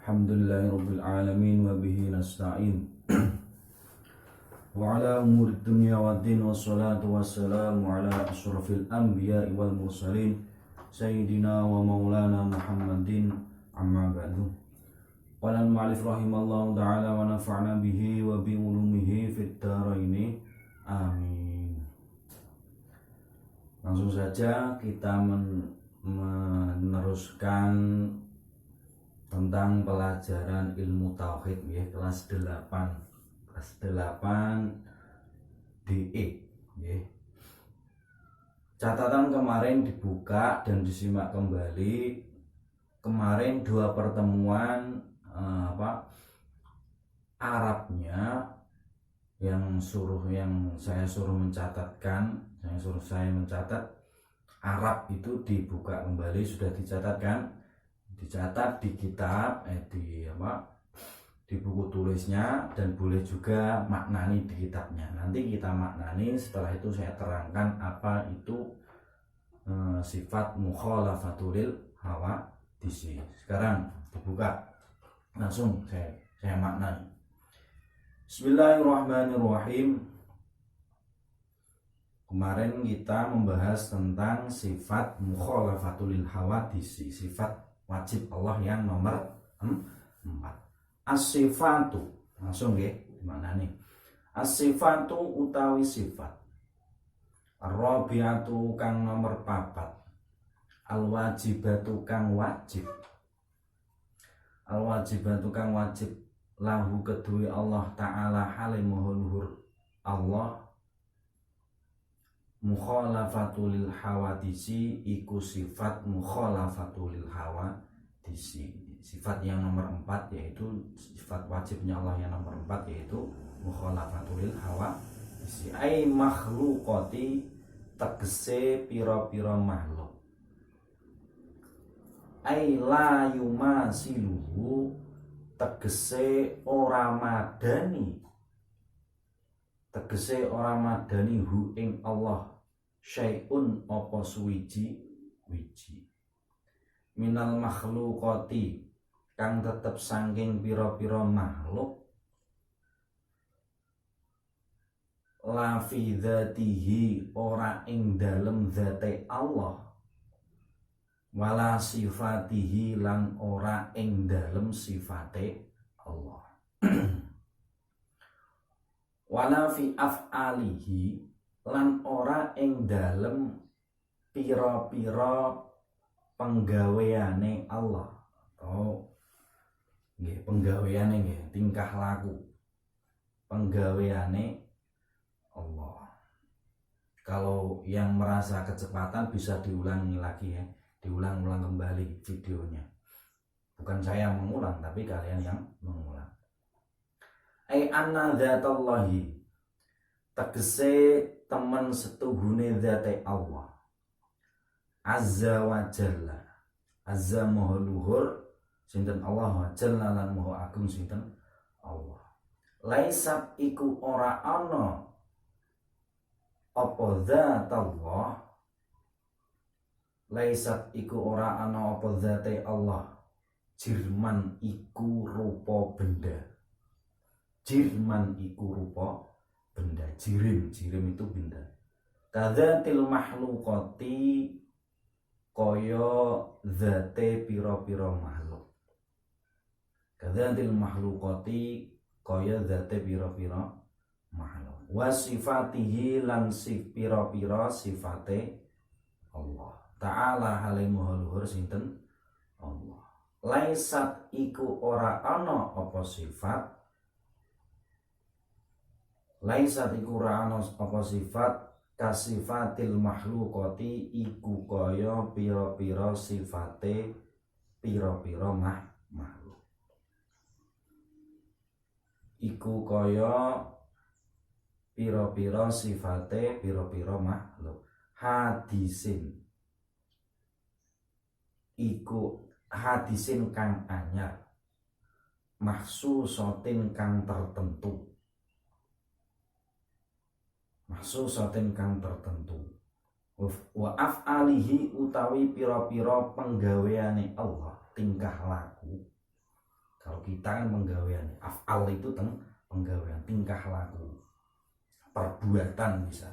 Alhamdulillahirabbil alamin wa bihi nasta'in. Wa ala umuri dunya waddin wassalatu wassalamu ala asyrafil anbiya'i wal mursalin sayyidina wa maulana Muhammadin amma ba'du. Qala al-mu'allif rahimallahu ta'ala wa nafa'na bihi wa bi ulumihi fid dharain. Amin. Langsung saja kita meneruskan tentang pelajaran ilmu tauhid ya, kelas 8 DE ya. Catatan kemarin dibuka dan disimak kembali. Kemarin 2 pertemuan Arabnya yang saya suruh mencatatkan, saya mencatat Arab itu dibuka kembali, sudah dicatatkan, dicatat di kitab, di buku tulisnya, dan boleh juga maknani di kitabnya. Nanti kita maknani, setelah itu saya terangkan apa itu sifat mukhalafatul hawa disi. Sekarang dibuka, langsung saya maknani. Bismillahirrahmanirrahim. Kemarin kita membahas tentang sifat mukhalafatul hawadisi, sifat wajib Allah yang nomor 4. As-sifatu, langsung ya, gimana nih? As-sifatu utawi sifat. Ar-rabi'atu kang nomor 4. Al-wajibatu kang wajib. Al-wajibatu kang wajib lahu kedue Allah Ta'ala halimuhul luhur Allah. Mukhalafatul hawadisi iku sifat mukhalafatul hawadisi. Sifat yang nomor 4 yaitu sifat wajibnya Allah yang nomor 4 yaitu mukhalafatul hawadisi. Ai makhluqati tegese pira-pira makhluk. Ai la yumasiluhu tegese ora madani. Tegese ora madani hu ing Allah syai'un apa suwiji wiji minal makhluqati kang tetep saking pira-pira makhluk la fi dzatihi ora ing dalem zate Allah wala sifatihi lan ora ing dalem sifate Allah. Wala fi af'alihi lan ora ing dalem pira-pira penggaweane Allah, atau nggih penggaweane nggih tingkah laku penggaweane Allah. Kalau yang merasa kecepatan bisa diulangi lagi ya, diulang-ulang kembali videonya. Bukan saya mengulang, tapi kalian yang mengulang. Ai anna dzatallahi tegese temen setuhune zate Allah azza wa jalla. Azza maha luhur sinten Allah, wa jalla lan maha agung sinten Allah. Laisat iku ora ana apa zatallah. Laisat iku ora ana apa zate Allah. Jirman iku rupa benda. Jirman iku rupa benda. Jirim itu benda. Kadzatil makhluqati kaya zate pira-pira makhluk. Kadzatil makhluqati kaya zate pira-pira makhluk. Wa sifatihi lan pira-pira sifate Allah Ta'ala halimuhul luhur sinten Allah. Laisat iku ora ana apa sifat. Laisat iku ora ana apa sifat kasifatil makhluqati iku kaya pira-pira sifate pira-pira makhluk. Iku kaya pira-pira sifate pira-pira makhluk. Hadisin iku hadisin kang anyar, mahsusatin kang tertentu. Mahsusatin kang tertentu. Wa af'alihi utawi pira-pira penggaweane Allah, tingkah laku Kalau kita kan penggawean, af'al itu penggawean, tingkah laku, perbuatan bisa,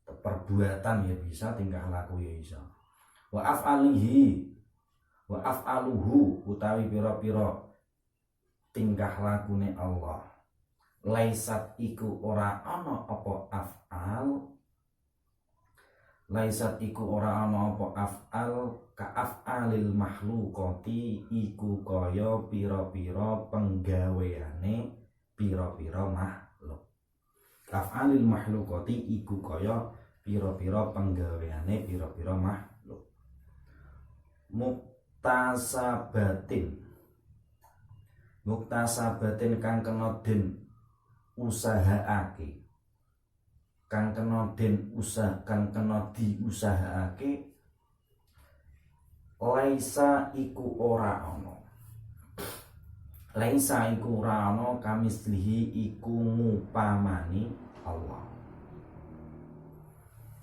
perbuatan ya bisa, tingkah laku ya bisa. Wa af'alihi, wa af'aluhu utawi piro-piro tingkah lakune Allah. Laisat iku ora ana apa af'al, laisat iku ora ana apa af'al ka af'alil makhluqati iku kaya pira-pira penggaweane pira-pira makhluk. Af'alil makhluqati iku kaya pira-pira penggaweane pira-pira makhluk. Muktasabatin, muktasabatin kang kena den usahaake, kang kena diusahaake. Laisa iku ora ana, laisa iku ora ana kamislihi iku ngupamani Allah,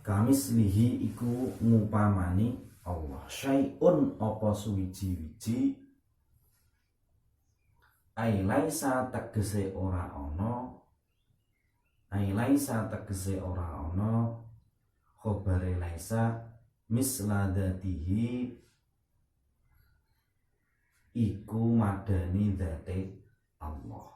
kamislihi iku ngupamani Allah. Syai'un apa suwiji-wiji, ai laisa tegese ora ana, ai laisa tegese ora ana, khobare laisa misladatihi iku madani dzate Allah,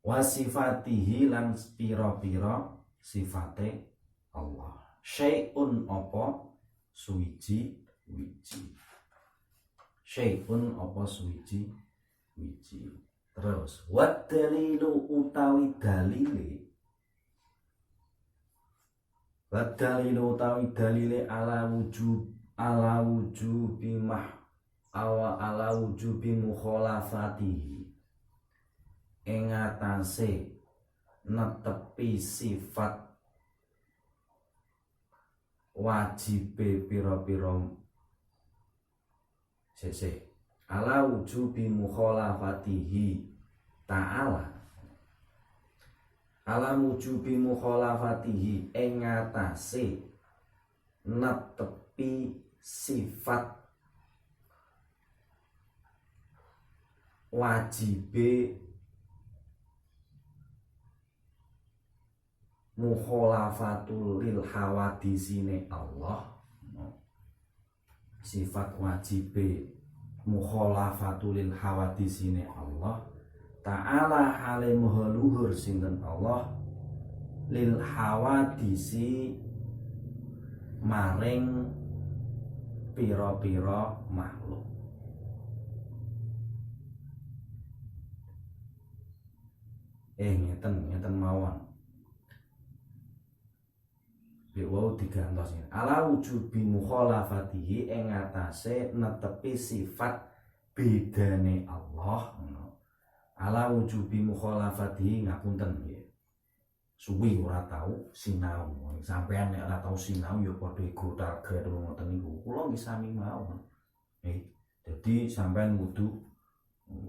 wasifatihi lan pira-pira sifate Allah. Syai'un apa suwiji-wiji, syai'un apa suwiji-wiji. Terus wat dalilu utawi dalile, wat dalilu utawi dalile ala wujubi ala wujubi mukhalafatihi ing atase netepi sifat wajibe pira-pira ala wujubi mukhalafatihi ta'ala, ala wujubi mukhalafatihi ing atase netepi sifat wajibe mukhalafatul lil hawadisine Allah, sifat wajibe mukhalafatul lil hawadisine Allah ta'ala hale maha luhur sinten Allah lil hawadisi maring pira-pira makhluk. Ngeten mawon. Wau digantos ala wujubi mukhalafatihi ing atase netepi sifat bedane Allah. Ala wujubi mukhalafatihi, ngapunten nggih. Suwi ora tau sinau. Sampeyan nek ora tau sinau ya padha gotak-gathuk ngoten niku. Kula nggih sami mawon. Jadi sampeyan kudu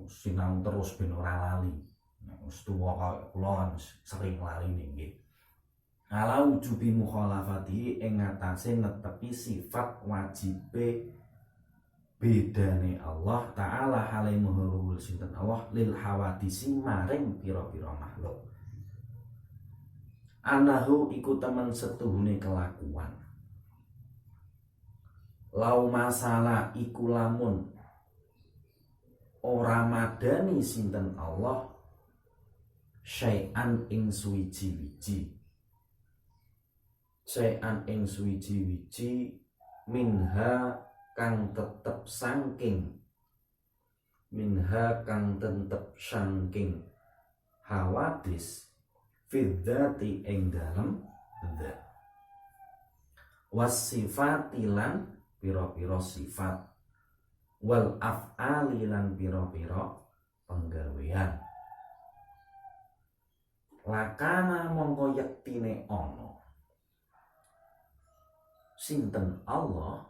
sinau terus ben ora lali. Nek wis tuwa kula kan sering lali nggih. Ala wujubi mukhalafati ing atase netepi sifat wajibe bedane Allah ta'ala hale maha sinten Allah lil hawadisi maring pira-pira makhluk. Anahu iku temen setuhune kelakuan. Lau masalah iku lamun ora madani sinten Allah syai'an ing suwiji-wiji, syai'an ing suwiji-wiji minha kang tetep sangking, minha kang tetep sangking hawadis fidzati ing dalem dzat, wasifati lan pira-pira sifat, wal af'ali lan pira-pira penggawean. Lakana mongko yektine ana sinten Allah,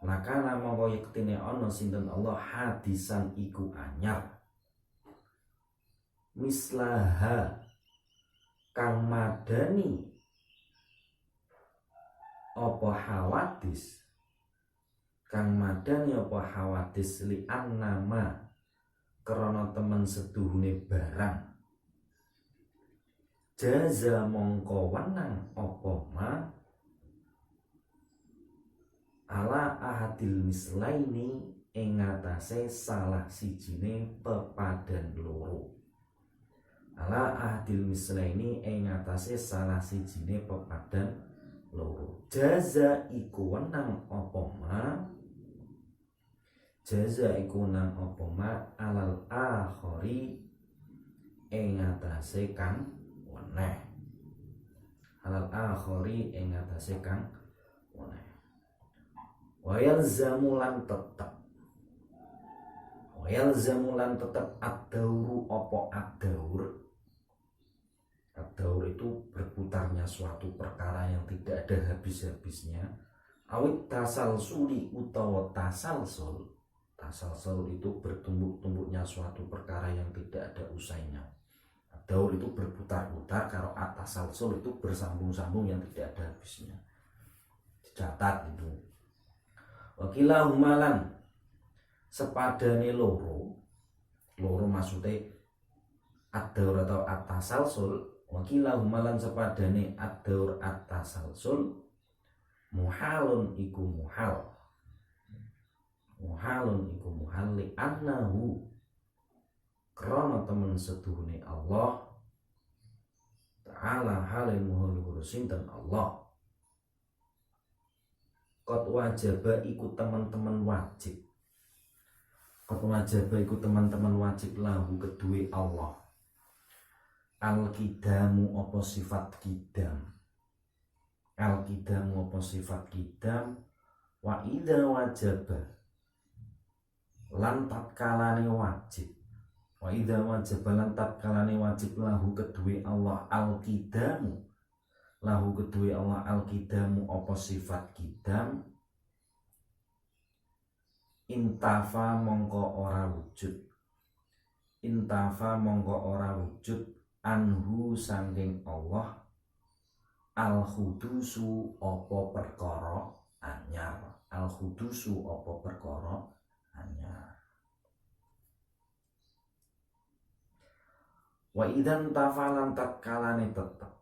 lakana mongko yektine ana sinten Allah hadisan iku anyar, mislaha kang madani apa hawadis, kang madani apa hawadis li annama krana temen seduhune barang jaza mongko wenang apa ma ala ahadil mislaini ing ngatasé salah sijine pepadan loro. Ala ahadil mislaini ing ngatasé salah sijine pepadan loro. Jaza iku wenang apa ma? Jaza iku wenang apa ma alal akhari ing ngatasé kang weneh. Alal akhari ing ngatasé kang weneh. Wayal zamulan tetep ad-dauru apa ad-daur. Ad-daur itu berputarnya suatu perkara yang tidak ada habis-habisnya. Awit tasalsuli utawa tasalsul. Tasalsul itu bertumbuk-tumbuknya suatu perkara yang tidak ada usainya. Ad-daur itu berputar-putar, kalau at-tasalsul itu bersambung-sambung yang tidak ada habisnya. Dicatat itu. Wakilahumalan sepadane loro maksudnya ad-daur atau at-tasalsul. Wakilahumalan sepadane ad-daur at-tasalsul muhalun iku muhal li annahu krana temen seduhune Allah ta'ala halil muhul sinten Allah qad wajaba iku teman-teman wajib. Qad wajaba iku teman-teman wajib lahu kedue Allah. Al-kidamu apa sifat kidam. Al-kidamu apa sifat kidam. Wa idza wajaba lan tatkalane wajib. Wa idza wajaba lan tatkalane wajib lahu kedue Allah al-kidamu. Lahu kedue Allah al-kidamu apa sifat kidam. Intafa mongko ora wujud. Intafa mongko ora wujud anhu sangking Allah al-khudusu apa perkara anyar. Al-khudusu apa perkara anyar. Wa idzan tafalan tatkalane tetep.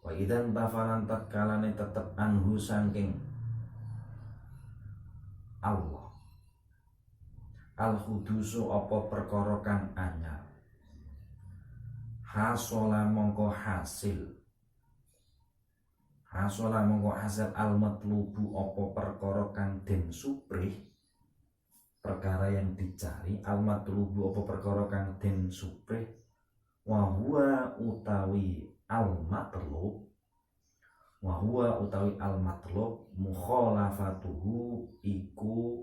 Wa idzan tafalan tatkalane tetep anhu sangking Allah al-khudusu apa perkara kang anyar. Hasola mongko hasil. Hasola mongko hasil al-matlubu apa perkara kang den suprih. Perkara yang dicari. Al-matlubu apa perkara kang den suprih. Wa huwa utawi al-matlub. Wa huwa utawi al-matlub mukhalafatuhu iku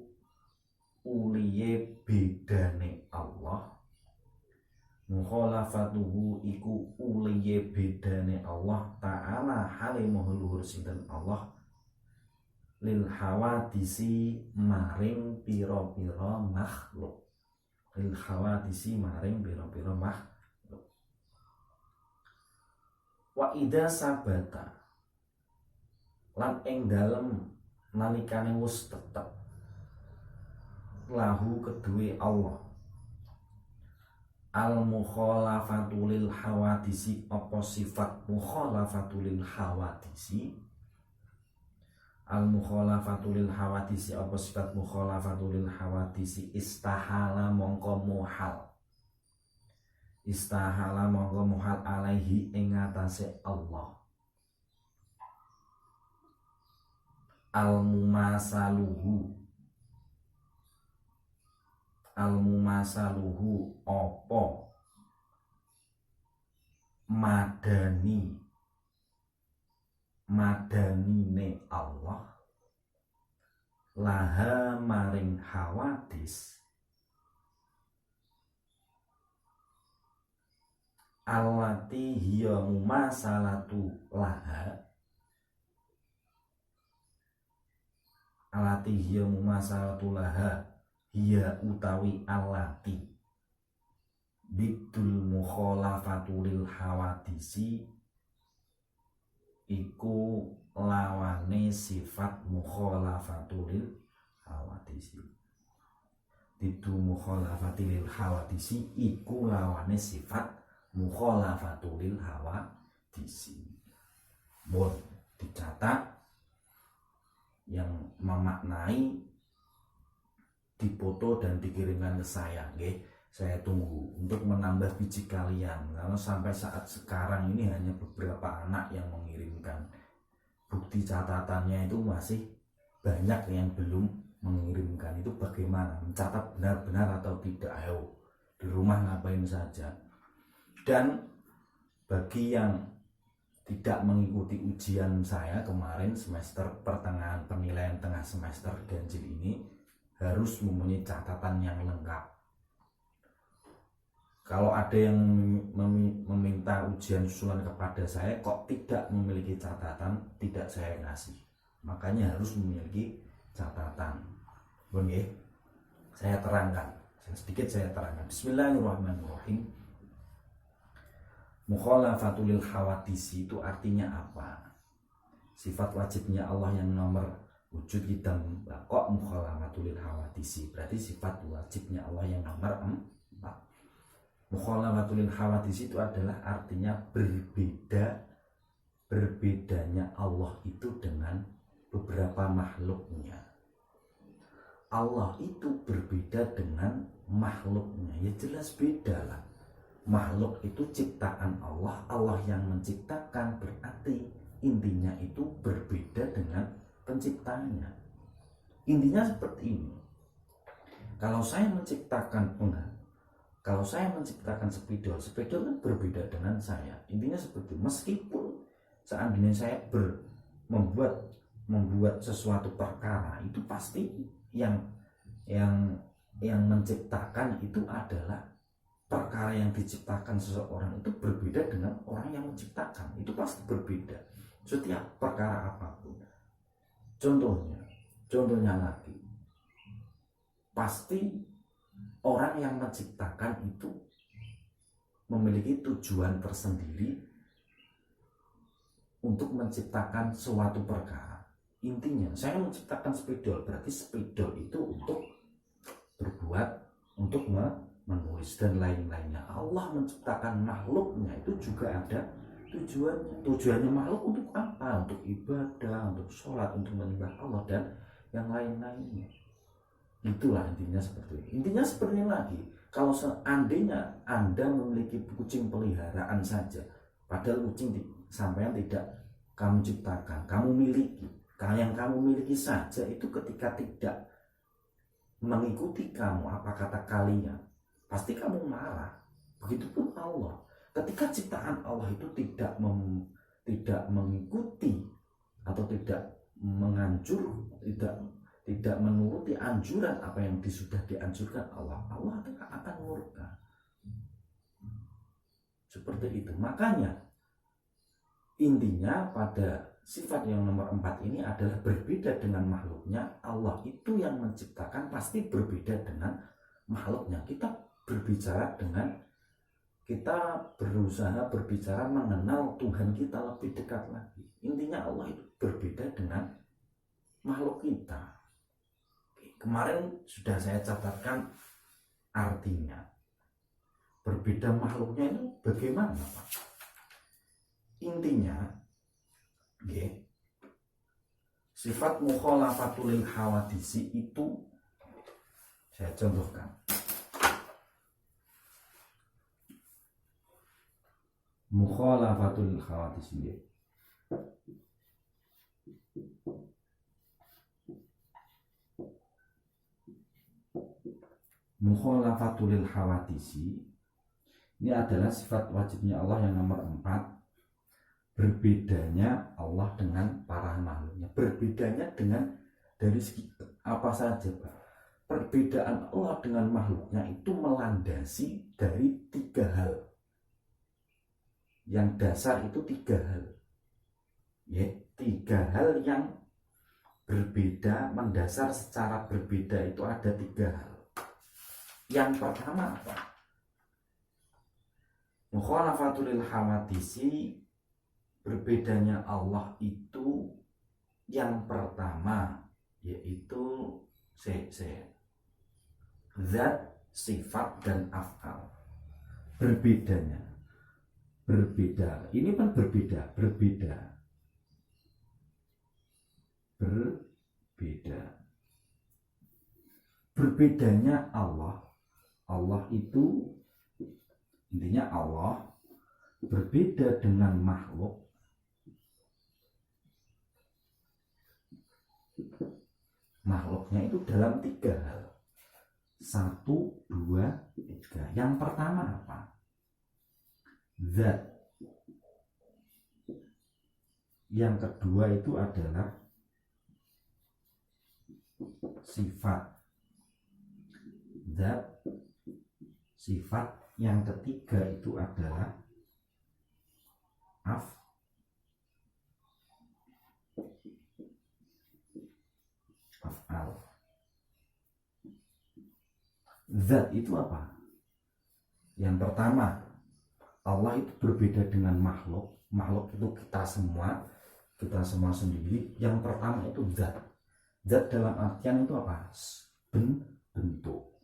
uliye bedane Allah. Mukhalafatuhu iku uliye bedane Allah ta'ala halimuh luhur sinten Allah lil hawadisi maring pira-pira makhluk. Lil hawadisi maring pira-pira makhluk. Wa idza sabata lan ing dalem nalikane wis tetep lahu kedue Allah al mukhalafatu lil hawadisi apa sifat mukhalafatu lil hawadisi. Al mukhalafatu lil hawadisi apa sifat mukhalafatu lil hawadisi. Istahala mongko muhal. Istahala mongko muhal alaihi ing atase Allah. Al mumasaluhu. Al mumasaluhu apa madanine Allah laha maring hawadis allati hiya mumasalatu laha. Allati hiya mumasalatu laha hiya utawi alati bidul mukhalafatu lil hawadisi iku lawane sifat mukhalafatul hawadisi. Didu mukhalafatil hawadisi iku lawane sifat mukhalafatul hawadisi. Bon dicatat yang memaknai, dipoto dan dikirimkan ke saya, nggih. Saya tunggu untuk menambah biji kalian, karena sampai saat sekarang ini hanya beberapa anak yang mengirimkan. Bukti catatannya itu masih banyak yang belum mengirimkan. Itu bagaimana mencatat benar-benar atau tidak? Ayo di rumah ngapain saja. Dan bagi yang tidak mengikuti ujian saya kemarin semester pertengahan, penilaian tengah semester ganjil ini, harus mempunyai catatan yang lengkap. Kalau ada yang meminta ujian susulan kepada saya kok tidak memiliki catatan, tidak saya kasih. Makanya harus memiliki catatan. Oke, saya terangkan. Saya terangkan. Bismillahirrahmanirrahim. Mukhalafatul hawadisi itu artinya apa? Sifat wajibnya Allah yang nomor wujud kita kok mukhalafatul hawadisi. Berarti sifat wajibnya Allah yang nomor 4. Mukhalafatul hawadis itu adalah artinya berbedanya Allah itu dengan beberapa makhluknya. Allah itu berbeda dengan makhluknya, ya jelas beda lah. Makhluk itu ciptaan Allah, Allah yang menciptakan, berarti intinya itu berbeda dengan penciptanya. Intinya seperti ini. Kalau saya menciptakan Kalau saya menciptakan spidol kan berbeda dengan saya. Intinya seperti itu. Meskipun seandainya saya membuat sesuatu perkara, itu pasti yang menciptakan itu adalah perkara yang diciptakan seseorang itu berbeda dengan orang yang menciptakan. Itu pasti berbeda. Setiap perkara apapun. Contohnya lagi. Pasti orang yang menciptakan itu memiliki tujuan tersendiri untuk menciptakan suatu perkara. Intinya, saya menciptakan spidol, berarti spidol itu untuk berbuat, untuk menulis dan lain-lainnya. Allah menciptakan makhluknya itu juga ada tujuannya. Tujuannya makhluk untuk apa? Untuk ibadah, untuk sholat, untuk menyembah Allah dan yang lain-lainnya. Itulah intinya seperti ini. Intinya seperti ini lagi. Kalau seandainya Anda memiliki kucing peliharaan saja, padahal kucing sampean tidak kamu ciptakan, kamu miliki. Yang kamu miliki saja itu ketika tidak mengikuti kamu apa kata kalian, pasti kamu marah. Begitupun Allah. Ketika ciptaan Allah itu tidak mengikuti atau tidak tidak menuruti anjuran apa yang sudah dianjurkan Allah akan murka. Seperti itu. Makanya intinya pada sifat yang nomor 4 ini adalah berbeda dengan makhluknya. Allah itu yang menciptakan pasti berbeda dengan makhluknya. Kita berusaha berbicara mengenal Tuhan kita lebih dekat lagi. Intinya Allah itu berbeda dengan makhluk kita. Kemarin sudah saya catatkan artinya. Berbeda makhluknya itu bagaimana, Pak? Intinya, sifat mukhalafatul hawadisi itu saya contohkan. Mukhalafatul hawadisi. Mukhalafatul hawadisi ini adalah sifat wajibnya Allah yang nomor 4. Berbedanya Allah dengan para makhluknya. Berbedanya dari segi apa saja, Pak? Perbedaan Allah dengan makhluknya itu melandasi dari 3 hal. Yang dasar itu 3 hal. 3 hal yang berbeda, mendasar secara berbeda itu ada 3 hal. Yang pertama apa? Mukhalafatul hawadisi, berbedanya Allah itu Yang pertama yaitu zat, sifat, dan af'al. Berbeda. Ini kan berbeda. Berbedanya Allah itu intinya Allah berbeda dengan makhluk makhluknya itu dalam 3 hal. 1, 2, 3. Yang pertama apa? Zat. Yang kedua itu adalah sifat. Zat, sifat. Yang ketiga itu adalah af'al. Zat itu apa? Yang pertama, Allah itu berbeda dengan makhluk. Makhluk itu kita semua sendiri. Yang pertama itu zat. Zat dalam artian itu apa? Bentuk.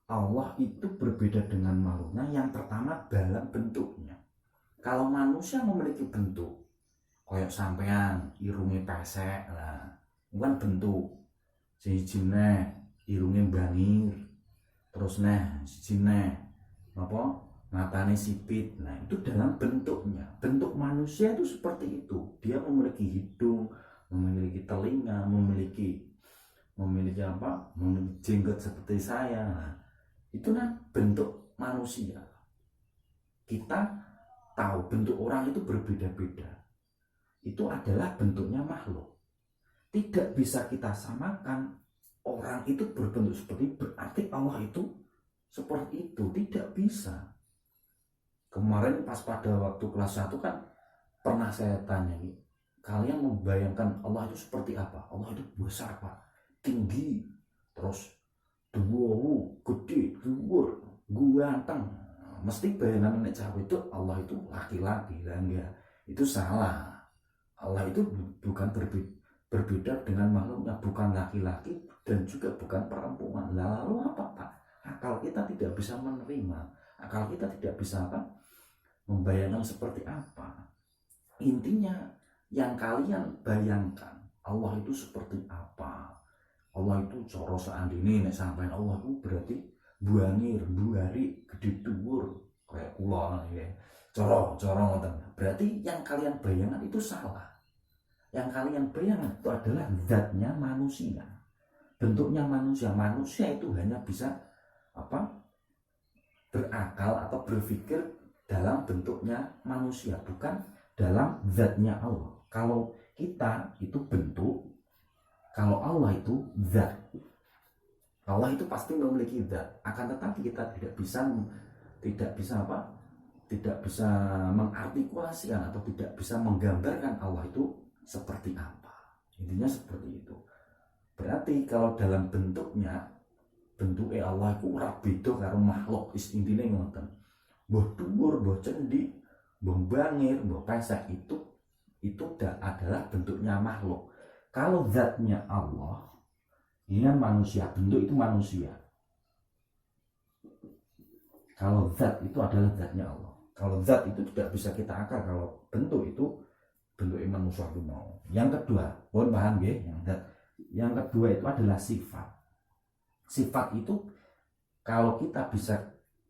Allah itu berbeda dengan makhluknya. Yang pertama dalam bentuknya. Kalau manusia memiliki bentuk, kayak sampean irunge pesek lah, bukan bentuk. Siji neh irunge bangir, terus neh siji neh apa matane sipit. Nah, itu dalam bentuknya. Bentuk manusia itu seperti itu. Dia memiliki hidung, memiliki telinga, memiliki apa? Memiliki jenggot seperti saya. Nah, itu bentuk manusia. Kita tahu bentuk orang itu berbeda-beda. Itu adalah bentuknya makhluk. Tidak bisa kita samakan orang itu berbentuk seperti berarti Allah itu seperti itu. Tidak bisa. Kemarin pas pada waktu kelas 1 kan pernah saya tanya, kalian membayangkan Allah itu seperti apa? Allah itu besar Pak, tinggi, terus duwowu, gede, dhuwur, ganteng. Mesti bayangan nek Jawa itu Allah itu laki-laki lah, enggak. Itu salah. Allah itu bukan berbeda dengan makhluknya, bukan laki-laki dan juga bukan perempuan. Lalu apa Pak? Akal kita tidak bisa menerima. Akal kita tidak bisa membayangkan seperti apa. Intinya yang kalian bayangkan Allah itu seperti apa. Allah itu coro seandini nek sampean Allah itu berarti buangir, buari, gede dhuwur kayak kula ya. Coro ngoten. Berarti yang kalian bayangkan itu salah. Yang kalian bayangkan itu adalah zatnya manusia. Bentuknya manusia. Manusia itu hanya bisa berakal atau berpikir dalam bentuknya manusia, bukan dalam zatnya Allah. Kalau kita itu bentuk, kalau Allah itu zat. Allah itu pasti memiliki zat. Akan tetapi kita tidak bisa mengartikulasikan atau tidak bisa menggambarkan Allah itu seperti apa. Intinya seperti itu. Berarti kalau dalam bentuknya Allah itu ora beda karo makhluk. Intine ngoten. Mbah dhuwur, mbah cendi, mbah bangir, mbah pesek itu adalah bentuknya makhluk. Kalau zatnya Allah, ini kan manusia, bentuk itu manusia. Kalau zat itu adalah zatnya Allah. Kalau zat itu tidak bisa kita akal. Kalau bentuk itu bentuknya manusia itu mau. Yang kedua, mohon paham ya, yang kedua itu adalah sifat. Sifat itu kalau kita bisa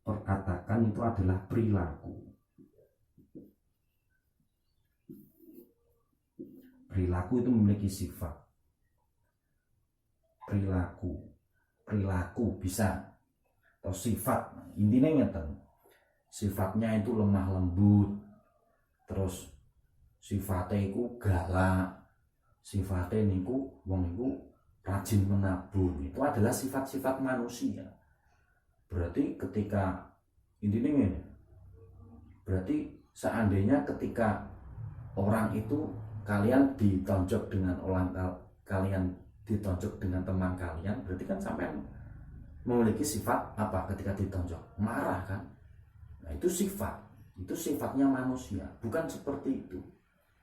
perkatakan itu adalah perilaku. Perilaku itu memiliki sifat. Perilaku bisa atau sifat. Intinya ngeten. Sifatnya itu lemah lembut. Terus sifatnya itu galak. Sifatnya niku wong niku rajin menabung. Itu adalah sifat-sifat manusia. Berarti ketika intinya ini, berarti seandainya ketika orang itu kalian ditonjok dengan kalian ditonjok dengan teman kalian, berarti kan sampai memiliki sifat apa ketika ditonjok? Marah kan? Nah, itu sifat. Itu sifatnya manusia, bukan seperti itu.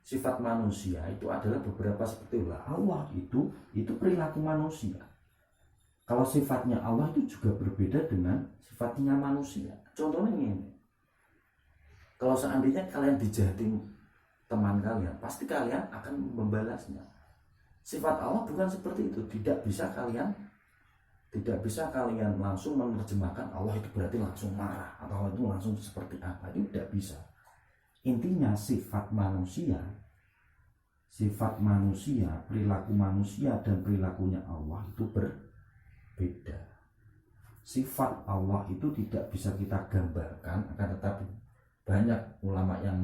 Sifat manusia itu adalah beberapa seperti itulah. Allah itu perilaku manusia. Kalau sifatnya Allah itu juga berbeda dengan sifatnya manusia. Contohnya ini, kalau seandainya kalian dijahati teman kalian, pasti kalian akan membalasnya. Sifat Allah bukan seperti itu. Tidak bisa kalian langsung menerjemahkan Allah itu berarti langsung marah atau itu langsung seperti apa. Itu tidak bisa. Intinya sifat manusia, perilaku manusia dan perilakunya Allah itu berbeda. Sifat Allah itu tidak bisa kita gambarkan, akan tetapi banyak ulama yang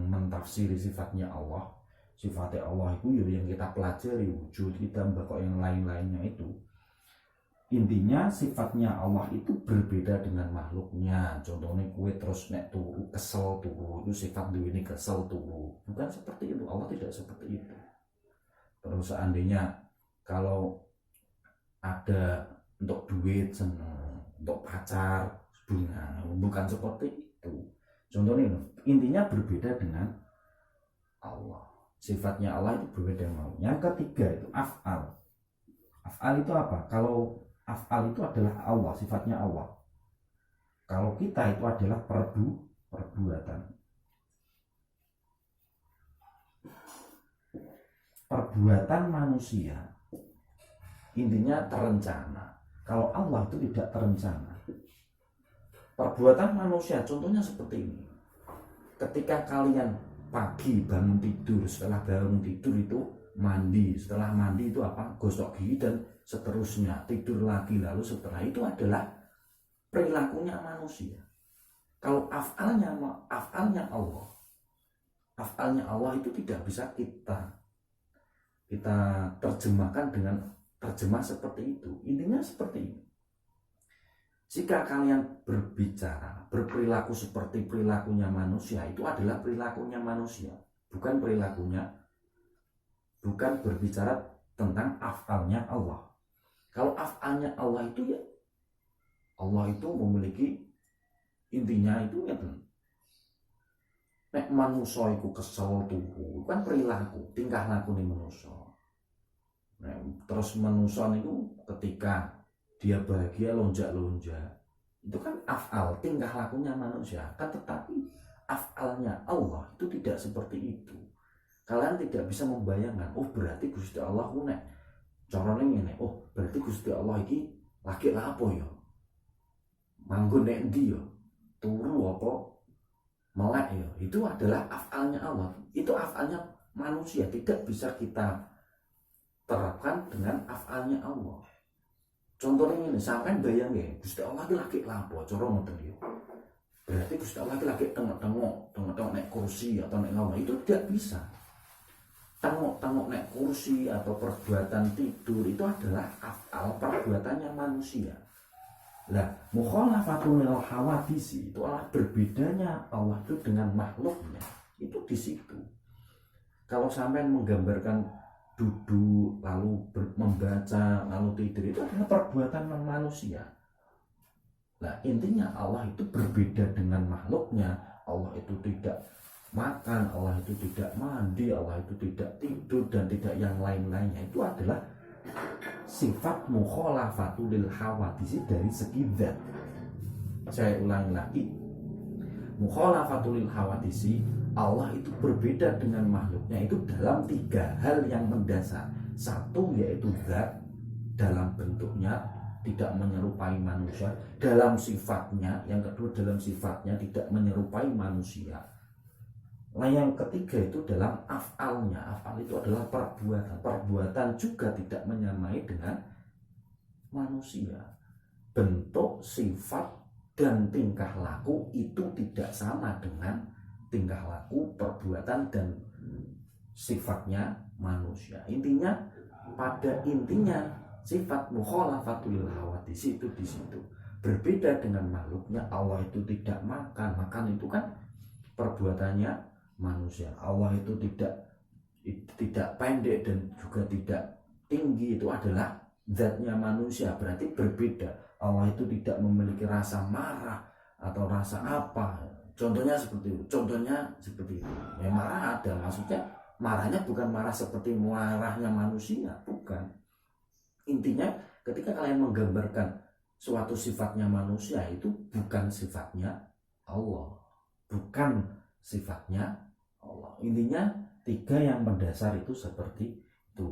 mentafsiri sifatnya Allah. Sifatnya Allah itu yang kita pelajari, wujud kita, bahkan yang lain-lainnya itu. Intinya sifatnya Allah itu berbeda dengan makhluknya. Contohnya kue terus nek turu kesel turu, itu sifat ini kesel turu. Bukan seperti itu, Allah tidak seperti itu. Terus seandainya kalau ada untuk duit seneng, untuk pacar bunga, bukan seperti itu. Contohnya intinya berbeda dengan Allah. Sifatnya Allah itu berbeda dengan Allah. Yang ketiga itu af'al. Af'al itu apa? Kalau af'al itu adalah Allah, sifatnya Allah. Kalau kita itu adalah perbuatan. Perbuatan manusia intinya terencana. Kalau Allah itu tidak terencana. Perbuatan manusia contohnya seperti ini. Ketika kalian pagi bangun tidur, setelah bangun tidur itu mandi, setelah mandi itu apa? Gosok gigi dan seterusnya, tidur lagi, lalu setelah itu adalah perilakunya manusia. Kalau af'alnya Allah itu tidak bisa kita terjemahkan dengan terjemah seperti itu. Intinya seperti ini. Jika kalian berbicara, berperilaku seperti perilakunya manusia, itu adalah perilakunya manusia, bukan berbicara tentang af'alnya Allah. Kalau af'alnya Allah itu ya, Allah itu memiliki intinya itu ya nek manusia iku kesel tuh, kan perilaku, tingkah laku nih manusia. Nah, terus manusia itu ketika dia bahagia lonjak-lonjak, itu kan af'al, tingkah lakunya manusia. Kan tetapi af'alnya Allah itu tidak seperti itu. Kalian tidak bisa membayangkan, oh berarti Gusti Allah ku nek carane ngene, oh berarti Gusti Allah iki lagi lapo ya? Manggon nek ndi ya? Turu apa melek ya? Itu adalah af'alnya Allah. Itu af'alnya manusia, tidak bisa kita terapkan dengan af'alnya Allah. Contohnya ini, sampai bayang ya, Gusti Allah lagi lapo, cara ngoten ya. Berarti Gusti Allah lagi tengok naik kursi atau naik ngomong, itu tidak bisa. Tengok naik kursi atau perbuatan tidur itu adalah af'al, perbuatannya manusia. Lah, mukhalafatul hawadisi itu adalah berbedanya Allah itu dengan makhluknya. Itu di situ. Kalau sampai menggambarkan duduk, lalu membaca, lalu tidur, itu adalah perbuatan manusia. Nah, intinya Allah itu berbeda dengan makhluknya. Allah itu tidak makan, Allah itu tidak mandi, Allah itu tidak tidur, dan tidak yang lain-lainnya. Itu adalah sifat mukhalafatul hawadisi dari segi zat. Saya ulangi lagi, mukhalafatul hawadisi, Allah itu berbeda dengan makhluknya itu dalam 3 hal yang mendasar. Satu yaitu zat, dalam bentuknya tidak menyerupai manusia, dalam sifatnya. Yang kedua dalam sifatnya tidak menyerupai manusia. Nah, yang ketiga itu dalam af'alnya. Af'al itu adalah perbuatan juga tidak menyamai dengan manusia. Bentuk, sifat, dan tingkah laku itu tidak sama dengan tingkah laku, perbuatan, dan sifatnya manusia. Intinya, pada intinya sifat mukhalafatul hawadis itu di situ. Berbeda dengan makhluknya. Allah itu tidak makan itu kan perbuatannya manusia. Allah itu tidak pendek dan juga tidak tinggi, itu adalah zatnya manusia. Berarti berbeda. Allah itu tidak memiliki rasa marah atau rasa apa, Contohnya seperti itu, ya marah ada, maksudnya marahnya bukan marah seperti marahnya manusia, bukan. Intinya ketika kalian menggambarkan suatu sifatnya manusia, itu bukan sifatnya Allah, bukan sifatnya Allah. Intinya tiga yang mendasar itu seperti itu.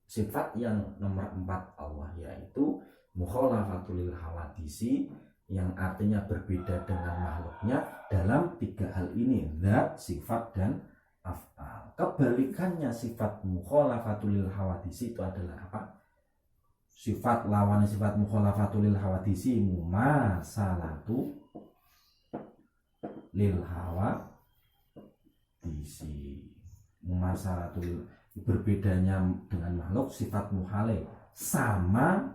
Sifat yang nomor 4 Allah, yaitu mukhalafatul hawadisi, yang artinya berbeda dengan makhluknya dalam tiga hal ini, zat, sifat, dan af'al. Kebalikannya sifat mukhalafatul hawadisi itu adalah apa? Sifat lawan sifat mukhalafatul hawadisi mumasalatu lil hawadisi. Mumasalatul, berbedanya dengan makhluk, sifat mukhale sama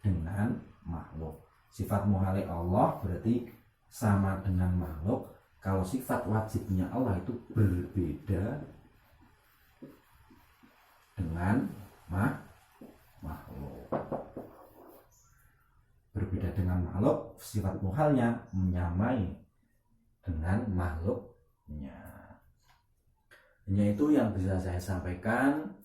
dengan makhluk. Sifat mukhale Allah berarti sama dengan makhluk. Kalau sifat wajibnya Allah itu berbeda dengan makhluk. Berbeda dengan makhluk, sifat mukhalnya menyamai dengan makhluknya. Hanya itu yang bisa saya sampaikan.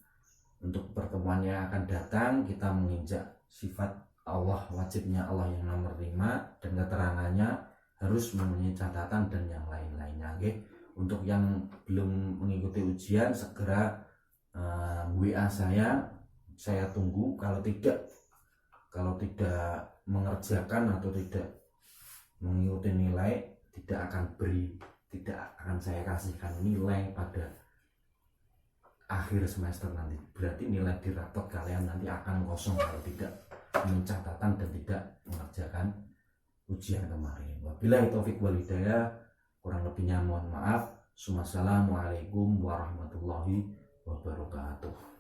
Untuk pertemuan yang akan datang, kita menginjak sifat Allah, wajibnya Allah yang nomor 5, dan keterangannya harus mempunyai catatan dan yang lain-lainnya. Oke. Untuk yang belum mengikuti ujian, segera WA saya tunggu. Kalau tidak mengerjakan atau tidak mengikuti nilai, tidak akan saya kasihkan nilai pada akhir semester nanti. Berarti nilai di rapot kalian nanti akan kosong kalau tidak mencatatan dan tidak mengerjakan ujian kemarin. Wabillahi taufik wal hidayah, kurang lebihnya mohon maaf. Wassalamualaikum warahmatullahi wabarakatuh.